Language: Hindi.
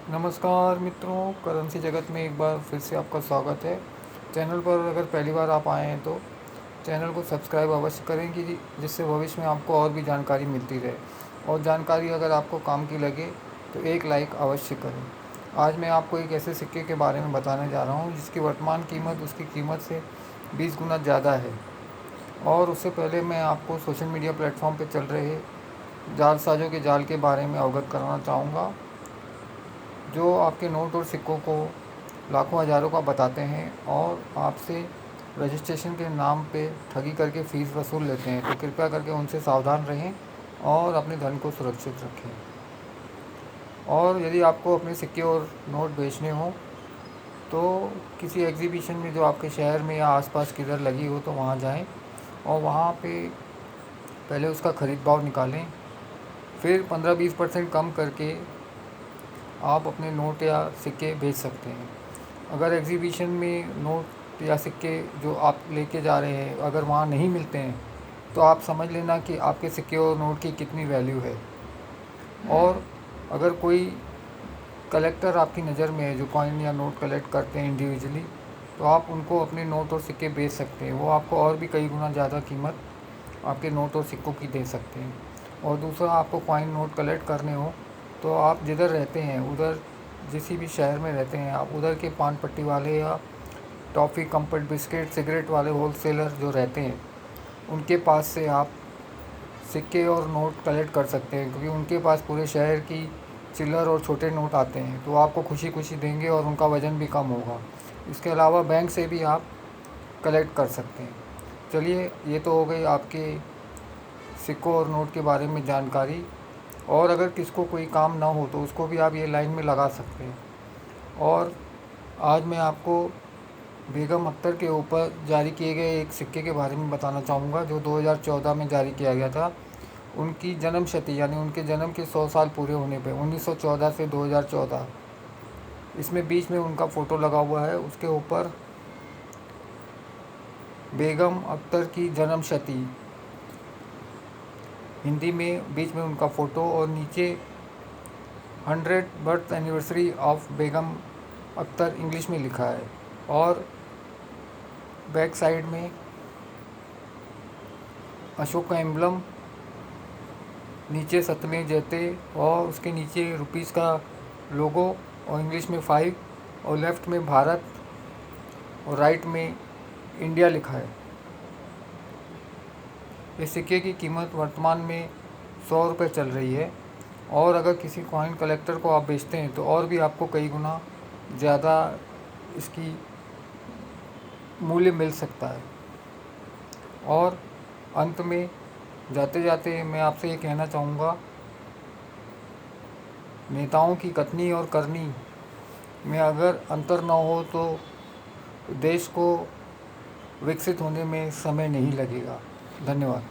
नमस्कार मित्रों, करेंसी जगत में एक बार फिर से आपका स्वागत है। चैनल पर अगर पहली बार आप आए हैं तो चैनल को सब्सक्राइब अवश्य करें कि जिससे भविष्य में आपको और भी जानकारी मिलती रहे। और जानकारी अगर आपको काम की लगे तो एक लाइक अवश्य करें। आज मैं आपको एक ऐसे सिक्के के बारे में बताने जा रहा हूँ जिसकी वर्तमान कीमत उसकी कीमत से 20 गुना ज़्यादा है। और उससे पहले मैं आपको सोशल मीडिया प्लेटफॉर्म पर चल रहे जालसाजों के जाल के बारे में अवगत कराना चाहूँगा, जो आपके नोट और सिक्कों को लाखों हज़ारों का बताते हैं और आपसे रजिस्ट्रेशन के नाम पे ठगी करके फ़ीस वसूल लेते हैं। तो कृपया करके उनसे सावधान रहें और अपने धन को सुरक्षित रखें। और यदि आपको अपने सिक्के और नोट बेचने हों तो किसी एग्ज़िबिशन में जो आपके शहर में या आसपास किधर लगी हो तो वहाँ जाएं और वहाँ पे पहले उसका ख़रीद भाव निकालें। फिर 15-20% कम करके आप अपने नोट या सिक्के बेच सकते हैं। अगर एग्ज़िबिशन में नोट या सिक्के जो आप लेके जा रहे हैं अगर वहाँ नहीं मिलते हैं तो आप समझ लेना कि आपके सिक्के और नोट की कितनी वैल्यू है। और अगर कोई कलेक्टर आपकी नज़र में है जो कॉइन या नोट कलेक्ट करते हैं इंडिविजुअली, तो आप उनको अपने नोट और सिक्के बेच सकते हैं। वो आपको और भी कई गुना ज़्यादा कीमत आपके नोट और सिक्कों की दे सकते हैं। और दूसरा, आपको कॉइन नोट कलेक्ट करने हो तो आप जिधर रहते हैं उधर, जिस भी शहर में रहते हैं आप, उधर के पान पट्टी वाले या टॉफ़ी, कम्फर्ट, बिस्किट, सिगरेट वाले होलसेलर जो रहते हैं उनके पास से आप सिक्के और नोट कलेक्ट कर सकते हैं, क्योंकि उनके पास पूरे शहर की चिल्लर और छोटे नोट आते हैं। तो आपको खुशी खुशी देंगे और उनका वज़न भी कम होगा। इसके अलावा बैंक से भी आप कलेक्ट कर सकते हैं। चलिए, ये तो हो गई आपके सिक्कों और नोट के बारे में जानकारी। और अगर किसको कोई काम ना हो तो उसको भी आप ये लाइन में लगा सकते हैं। और आज मैं आपको बेगम अख्तर के ऊपर जारी किए गए एक सिक्के के बारे में बताना चाहूँगा, जो 2014 में जारी किया गया था। उनकी जन्म शती यानी उनके जन्म के 100 साल पूरे होने पे 1914 से 2014, इसमें बीच में उनका फ़ोटो लगा हुआ है। उसके ऊपर बेगम अख्तर की जन्म शती हिंदी में बीच में उनका फ़ोटो और नीचे 100 birth anniversary of Begum Akhtar English में लिखा है। और बैक साइड में अशोक का एम्बलम, नीचे सतमें जयते और उसके नीचे रुपीस का लोगो और इंग्लिश में 5, और लेफ़्ट में भारत और राइट में इंडिया लिखा है। इस सिक्के की कीमत वर्तमान में 100 रुपये चल रही है। और अगर किसी कॉइन कलेक्टर को आप बेचते हैं तो और भी आपको कई गुना ज़्यादा इसकी मूल्य मिल सकता है। और अंत में जाते जाते मैं आपसे ये कहना चाहूँगा, नेताओं की कथनी और करनी में अगर अंतर न हो तो देश को विकसित होने में समय नहीं लगेगा। धन्यवाद।